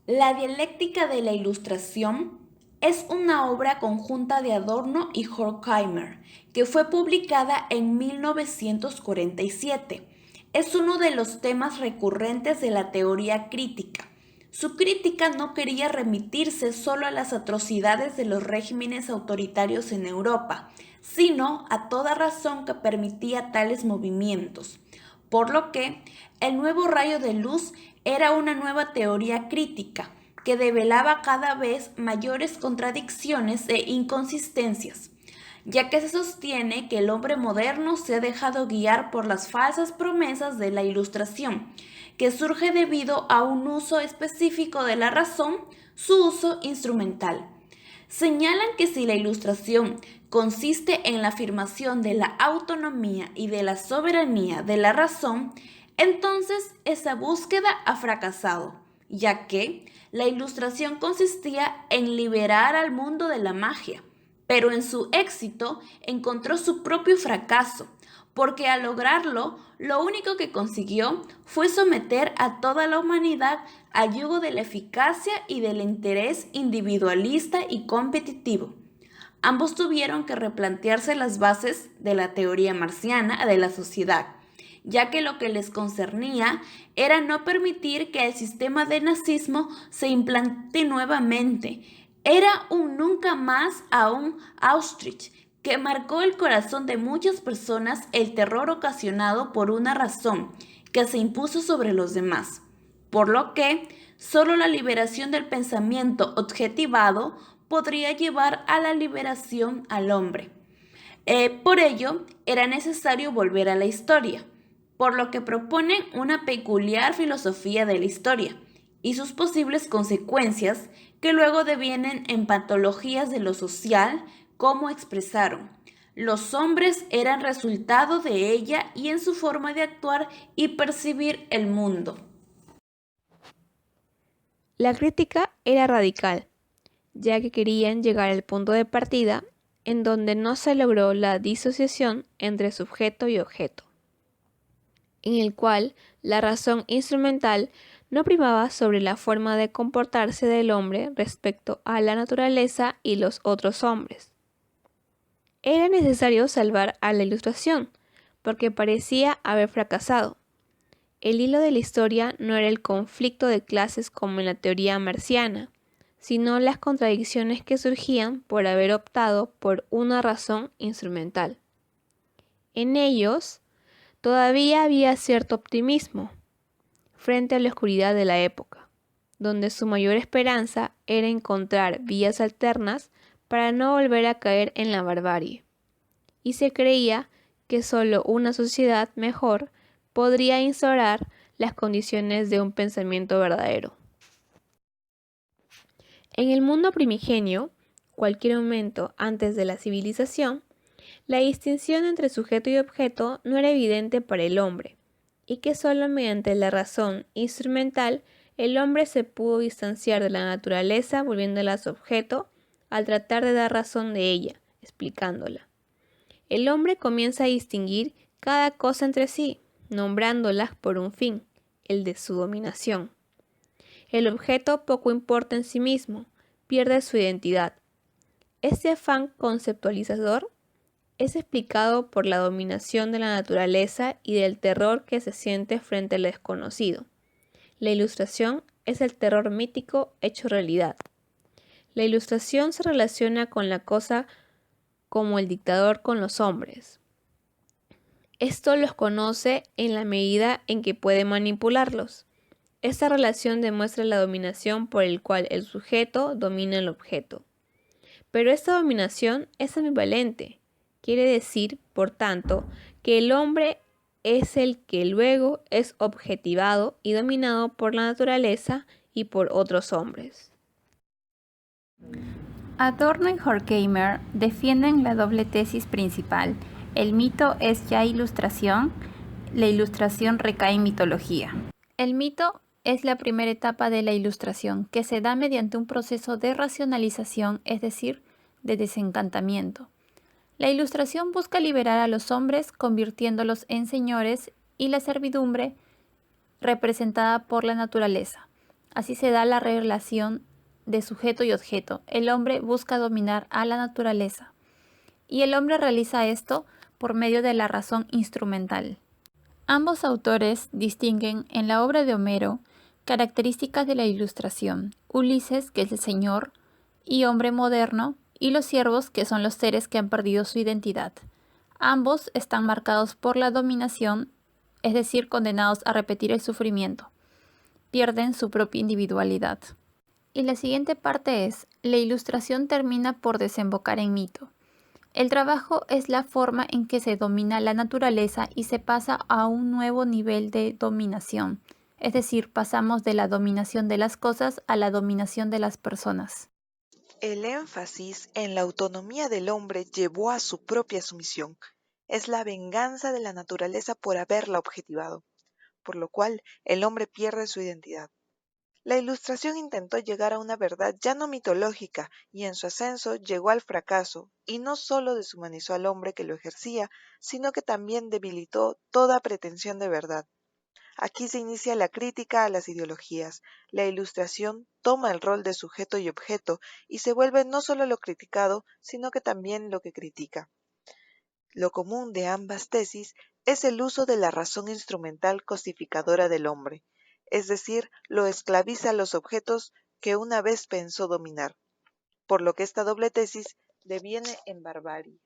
La dialéctica de la Ilustración es una obra conjunta de Adorno y Horkheimer, que fue publicada en 1947. Es uno de los temas recurrentes de la teoría crítica. Su crítica no quería remitirse solo a las atrocidades de los regímenes autoritarios en Europa, sino a toda razón que permitía tales movimientos, por lo que el nuevo rayo de luz era una nueva teoría crítica que develaba cada vez mayores contradicciones e inconsistencias, ya que se sostiene que el hombre moderno se ha dejado guiar por las falsas promesas de la Ilustración, que surge debido a un uso específico de la razón, su uso instrumental. Señalan que si la Ilustración consiste en la afirmación de la autonomía y de la soberanía de la razón, entonces esa búsqueda ha fracasado, ya que la Ilustración consistía en liberar al mundo de la magia, pero en su éxito encontró su propio fracaso, porque al lograrlo, lo único que consiguió fue someter a toda la humanidad al yugo de la eficacia y del interés individualista y competitivo. Ambos tuvieron que replantearse las bases de la teoría marciana de la sociedad, ya que lo que les concernía era no permitir que el sistema de nazismo se implante nuevamente. Era un nunca más a un Auschwitz que marcó el corazón de muchas personas el terror ocasionado por una razón que se impuso sobre los demás, por lo que solo la liberación del pensamiento objetivado podría llevar a la liberación al hombre. Por ello, era necesario volver a la historia, por lo que proponen una peculiar filosofía de la historia y sus posibles consecuencias que luego devienen en patologías de lo social, como expresaron. Los hombres eran resultado de ella y en su forma de actuar y percibir el mundo. La crítica era radical, ya que querían llegar al punto de partida en donde no se logró la disociación entre sujeto y objeto, en el cual la razón instrumental no primaba sobre la forma de comportarse del hombre respecto a la naturaleza y los otros hombres. Era necesario salvar a la Ilustración, porque parecía haber fracasado. El hilo de la historia no era el conflicto de clases como en la teoría marciana, sino las contradicciones que surgían por haber optado por una razón instrumental. En ellos todavía había cierto optimismo frente a la oscuridad de la época, donde su mayor esperanza era encontrar vías alternas para no volver a caer en la barbarie, y se creía que solo una sociedad mejor podría instaurar las condiciones de un pensamiento verdadero. En el mundo primigenio, cualquier momento antes de la civilización, la distinción entre sujeto y objeto no era evidente para el hombre, y que solo mediante la razón instrumental el hombre se pudo distanciar de la naturaleza volviéndola su objeto al tratar de dar razón de ella, explicándola. El hombre comienza a distinguir cada cosa entre sí, nombrándolas por un fin, el de su dominación. El objeto poco importa en sí mismo, pierde su identidad. Este afán conceptualizador es explicado por la dominación de la naturaleza y del terror que se siente frente al desconocido. La Ilustración es el terror mítico hecho realidad. La Ilustración se relaciona con la cosa como el dictador con los hombres. Esto los conoce en la medida en que puede manipularlos. Esta relación demuestra la dominación por el cual el sujeto domina el objeto. Pero esta dominación es ambivalente. Quiere decir, por tanto, que el hombre es el que luego es objetivado y dominado por la naturaleza y por otros hombres. Adorno y Horkheimer defienden la doble tesis principal: el mito es ya ilustración, la ilustración recae en mitología. El mito es la primera etapa de la ilustración, que se da mediante un proceso de racionalización, es decir, de desencantamiento. La ilustración busca liberar a los hombres convirtiéndolos en señores y la servidumbre representada por la naturaleza. Así se da la relación de sujeto y objeto. El hombre busca dominar a la naturaleza y el hombre realiza esto por medio de la razón instrumental. Ambos autores distinguen en la obra de Homero características de la ilustración: Ulises, que es el señor y hombre moderno, y los siervos, que son los seres que han perdido su identidad. Ambos están marcados por la dominación, es decir, condenados a repetir el sufrimiento. Pierden su propia individualidad. Y la siguiente parte es: la ilustración termina por desembocar en mito. El trabajo es la forma en que se domina la naturaleza y se pasa a un nuevo nivel de dominación, es decir, pasamos de la dominación de las cosas a la dominación de las personas. El énfasis en la autonomía del hombre llevó a su propia sumisión. Es la venganza de la naturaleza por haberla objetivado, por lo cual el hombre pierde su identidad. La Ilustración intentó llegar a una verdad ya no mitológica y en su ascenso llegó al fracaso, y no solo deshumanizó al hombre que lo ejercía, sino que también debilitó toda pretensión de verdad. Aquí se inicia la crítica a las ideologías. La Ilustración toma el rol de sujeto y objeto y se vuelve no solo lo criticado, sino que también lo que critica. Lo común de ambas tesis es el uso de la razón instrumental cosificadora del hombre, es decir, lo esclaviza a los objetos que una vez pensó dominar, por lo que esta doble tesis deviene en barbarie.